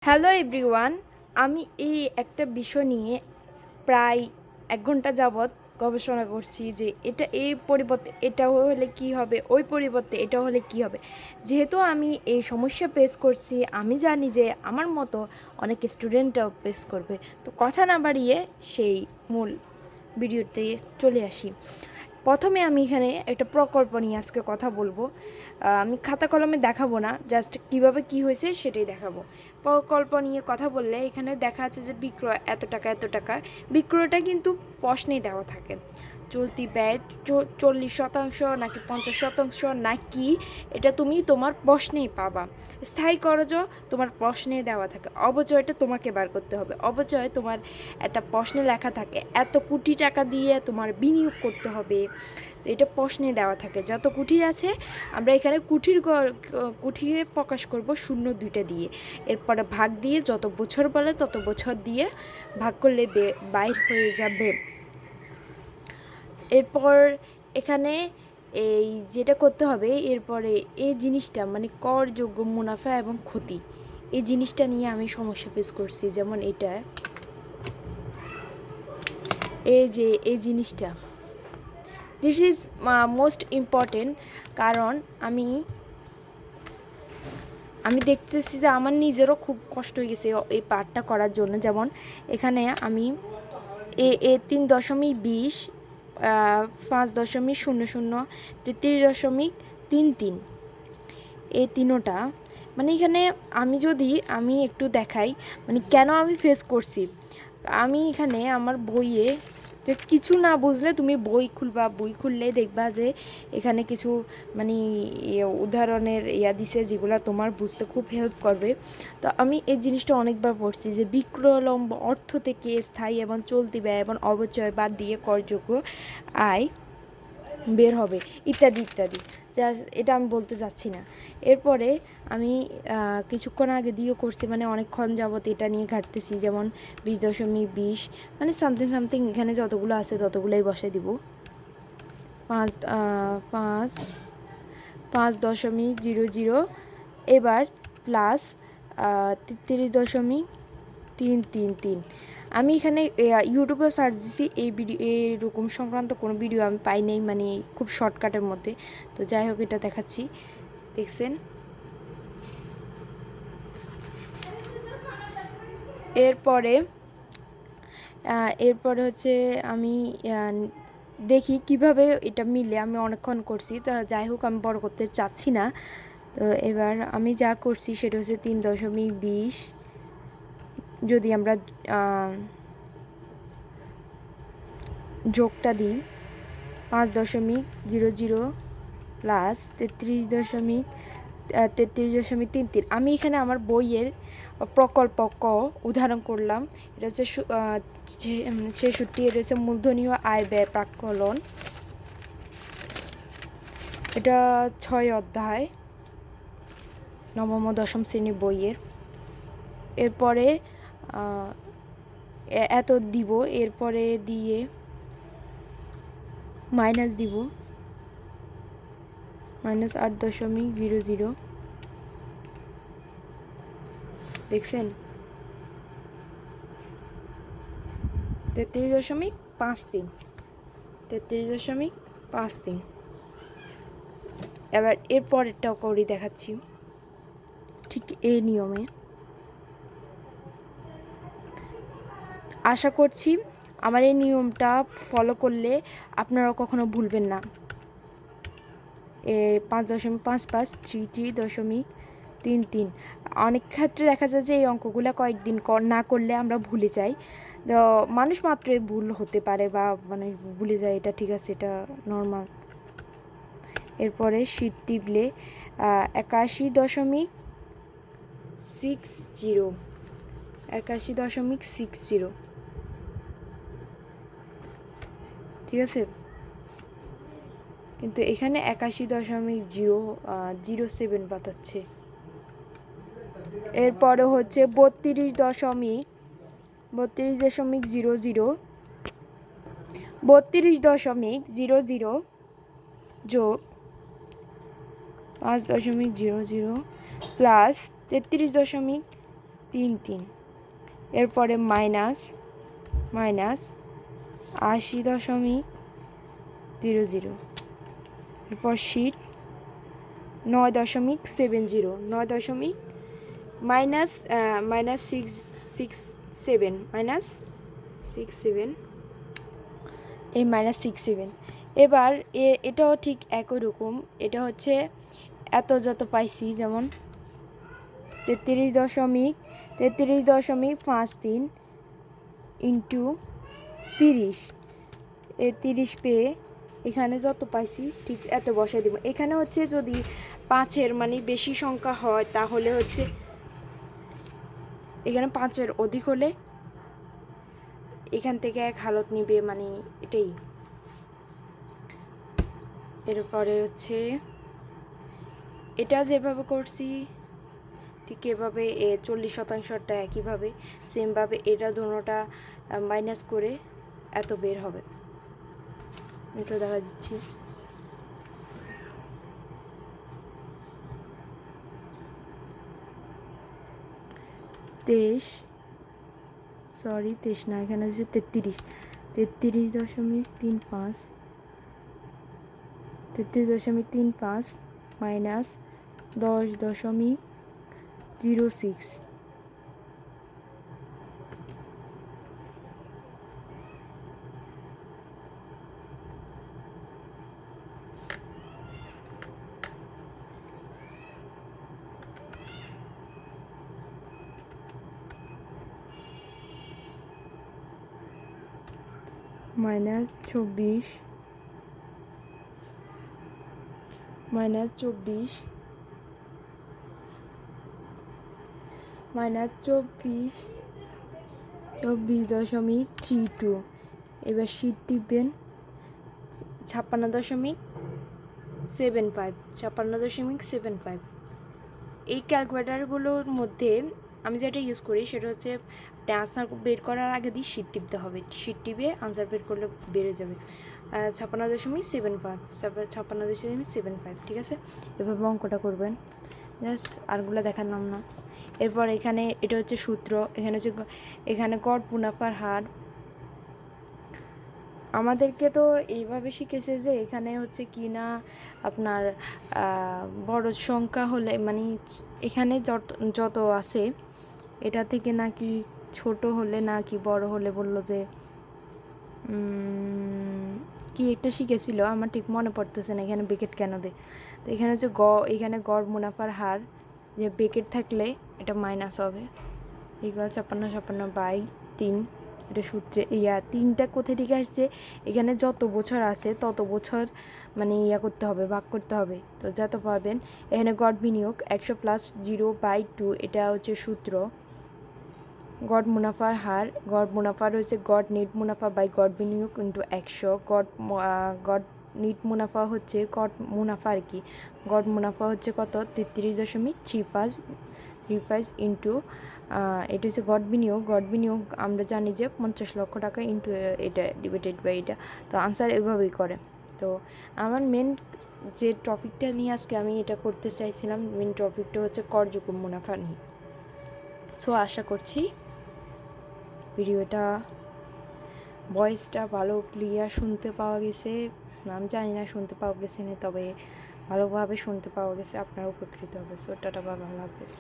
Hello everyone, আমি এই একটা বিষয় নিয়ে প্রায় 1 ঘন্টা যাবৎ গবেষণা করছি যে এটা এই পরিবর্তে এটা হলে কি হবে, ওই পরিবর্তে এটা হলে কি হবে। যেহেতু আমি এই সমস্যা ফেস করছি, আমি জানি যে আমার মতো অনেক স্টুডেন্টরাও ফেস করবে। তো কথা না বাড়িয়ে সেই মূল ভিডিওতে চলে আসি। প্রথমে আমি এখানে একটা প্রকল্প নিয়ে আজকে কথা বলবো। আমি খাতা কলমে দেখাবো না, জাস্ট কিভাবে কি হয়েছে সেটাই দেখাবো। প্রকল্প নিয়ে কথা বললে এখানে দেখা যাচ্ছে যে বিক্রয় এত টাকা এত টাকা, বিক্রয়টা কিন্তু প্রশ্নেই দেওয়া থাকে। চলতি ব্যয় 40% নাকি 50% নাকি, এটা তুমি তোমার প্রশ্নেই পাবা। স্থায়ী খরচ তোমার প্রশ্নে দেওয়া থাকে। অবচয়টা তোমাকে বার করতে হবে। অবচয় তোমার একটা প্রশ্নে লেখা থাকে এত কোটি টাকা দিয়ে তোমার বিনিয়োগ করতে হবে। তো এটা প্রশ্নে দেওয়া থাকে। যত কুঠি আছে আমরা এখানে কুঠিয়ে প্রকাশ করব 0-2টা দিয়ে। এরপরে ভাগ দিয়ে যত বছর বলে তত বছর দিয়ে ভাগ করলে বাইর হয়ে যাবে। এরপর এখানে এই যেটা করতে হবে, এরপরে এই জিনিসটা মানে করযোগ্য মুনাফা এবং ক্ষতি, এই জিনিসটা নিয়ে আমি সমস্যা ফেস করছি। যেমন এটা, এই জিনিসটা, দিস ইজ মোস্ট ইম্পর্টেন্ট। কারণ আমি দেখতেছি যে আমার নিজেরও খুব কষ্ট হয়ে গেছে এই পার্টটা করার জন্য। যেমন এখানে আমি এ 3.20, 5.00, 33.33, এই তিনোটা মানে এখানে আমি একটু দেখাই মানে কেন আমি ফেস করছি। আমি এখানে আমার বইয়ে যে কিছু না বুঝলে তুমি বই খুলবা, বই খুললে দেখবা যে এখানে কিছু মানে উদাহরণের দিছে যেগুলো তোমার বুঝতে খুব হেল্প করবে। তো আমি এই জিনিসটা অনেকবার পড়ছি যে বিক্রয়লম্ব অর্থ থেকে স্থায়ী এবং চলতি ব্যয় এবং অবচয় বাদ দিয়ে করযোগ্য আয় বের হবে, ইত্যাদি ইত্যাদি। যা এটা আমি বলতে চাচ্ছি না। এরপরে আমি কিছুক্ষণ আগে দিয়েও করছি, মানে অনেকক্ষণ যাবত এটা নিয়ে ঘাটতেছি। যেমন 20.20 মানে সামথিং এখানে যতগুলো আছে ততগুলোই বসে দিব। 5.00, এবার প্লাস 33.333। আমি এখানে ইউটিউবে সার্চ দিছি, এইরকম সংক্রান্ত কোনো ভিডিও আমি পাই নাই, মানে খুব শর্টকাটের মধ্যে। তো যাই হোক, এটা দেখাচ্ছি, দেখছেন। এরপরে হচ্ছে আমি দেখি কিভাবে এটা মিলে। আমি অনেকক্ষণ করছি, তো যাই হোক আমি বড় করতে চাচ্ছি না। তো এবার আমি যা করছি সেটা হচ্ছে 3.20, যদি আমরা যোগটা দিই 5.00 প্লাস 33.33. আমি এখানে আমার বইয়ের প্রকল্প ক উদাহরণ করলাম। এটা হচ্ছে 66, এটা হচ্ছে মূলধনীয় আয় ব্যয় প্রাক্কলন। এটা 6 অধ্যায়, নবম ও দশম শ্রেণী বইয়ের। এরপরে এত দিব, এরপরে দিয়ে মাইনাস দিব -8.00। দেখছেন 33.53। এবার এর পরেরটাও করে দেখাচ্ছি ঠিক এই নিয়মে। আশা করছি আমার এই নিয়মটা ফলো করলে আপনারা কখনো ভুলবেন না। 5.5533.33। অনেক ক্ষেত্রে দেখা যায় যে এই অঙ্কগুলো কয়েকদিন না করলে আমরা ভুলে যাই। তো মানুষ মাত্রই ভুল হতে পারে বা মানুষ ভুলে যায়, এটা ঠিক আছে, এটা নর্মাল। এরপরে শীট টিপলে 81.60, ঠিক আছে। কিন্তু এখানে 81.007 বাতাচ্ছে। এরপরে হচ্ছে 32.00 যোগ 5.00 প্লাস 33.333 3 এরপরে মাইনাস 80.00, এরপর শিট 9.70, মাইনাস মাইনাস 667, এই -67। এবার এটাও ঠিক একই রকম, এটা হচ্ছে এত যত পাইছি, যেমন 33.53 ইন্টু 30, এই 30 পেয়ে এখানে যত পাইছি ঠিক এত বসাই দিব। এখানে হচ্ছে যদি 5-এর মানে বেশি সংখ্যা হয় তাহলে হচ্ছে এখানে 5-এর অধিক হলে এখান থেকে 1 হালত নিবে, মানে এটাই। এরপরে হচ্ছে এটা যেভাবে করছি ঠিক এভাবে 40%টা একইভাবে সেমভাবে এটা দুটোটা মাইনাস করে এত বের হবে। এটা দেখা দিচ্ছি। তেইশ না, এখানে হচ্ছে 33.35 মাইনাস 10.06, মাইনাস 24 24.32। এবার শিট টিপবেন 56.75। এই ক্যালকুলেটারগুলোর মধ্যে আমি যেটা ইউজ করি সেটা হচ্ছে আনসার বের করার আগে দিয়ে শিট টিপতে হবে, শিট টিপে আনসার বের করলে বেড়ে যাবে 56.75, ঠিক আছে। এভাবে অঙ্কটা করবেন, জাস্ট আরগুলো দেখালাম না। এরপর এখানে এটা হচ্ছে সূত্র, এখানে গড় মুনাফার হার। আমাদেরকে তো এইভাবে শিখেছে যে এখানে হচ্ছে কি না আপনার বড় সংখ্যা হলে, মানে এখানে যত আছে এটা থেকে নাকি ছোট হলে নাকি বড় হলে বললো যে কি একটা শিখেছিল, আমার ঠিক মনে পড়তেছে না। এখানে ব্রেকেট কেন দেয়, তো এখানে হচ্ছে এখানে গড় মুনাফার হার, যে ব্রেকেট থাকলে এটা মাইনাস হবে, ইকুয়াল 56/3। এটা সূত্রে 3টা কোথা থেকে আসছে, এখানে যত বছর আছে তত বছর মানে করতে হবে, ভাগ করতে হবে, তো যত পাবেন। এখানে গড় বিনিয়োগ 100 + 0/2, এটা হচ্ছে সূত্র। গড় মুনাফার হার, গড় মুনাফার হচ্ছে গড় নেট মুনাফা বাই গড় বিনিয়োগ ইন্টু 100। গড় নেট মুনাফা হচ্ছে গড় মুনাফা আর কি, গড় মুনাফা হচ্ছে কত 33.35 ইন্টু এটা হচ্ছে গড় বিনিয়োগ। আমরা জানি যে 50 লক্ষ টাকা ইন্টু এটা ডিভাইডেড বাই এটা, তো আনসার এভাবেই করে। তো আমার মেন যে টপিকটা নিয়ে আজকে আমি এটা করতে চাইছিলাম, মেন টপিকটা হচ্ছে করযোগ্য মুনাফা নিয়ে। সো আশা করছি ভিডিওটা ভয়েসটা ভালো ক্লিয়ার শুনতে পাওয়া গেছে, আমি জানি না শুনতে পাওয়া গেছে না, তবে ভালোভাবে শুনতে পাওয়া গেছে, আপনারা উপকৃত হবে। সো টাটা, বাই, আল্লাহ হাফেজ।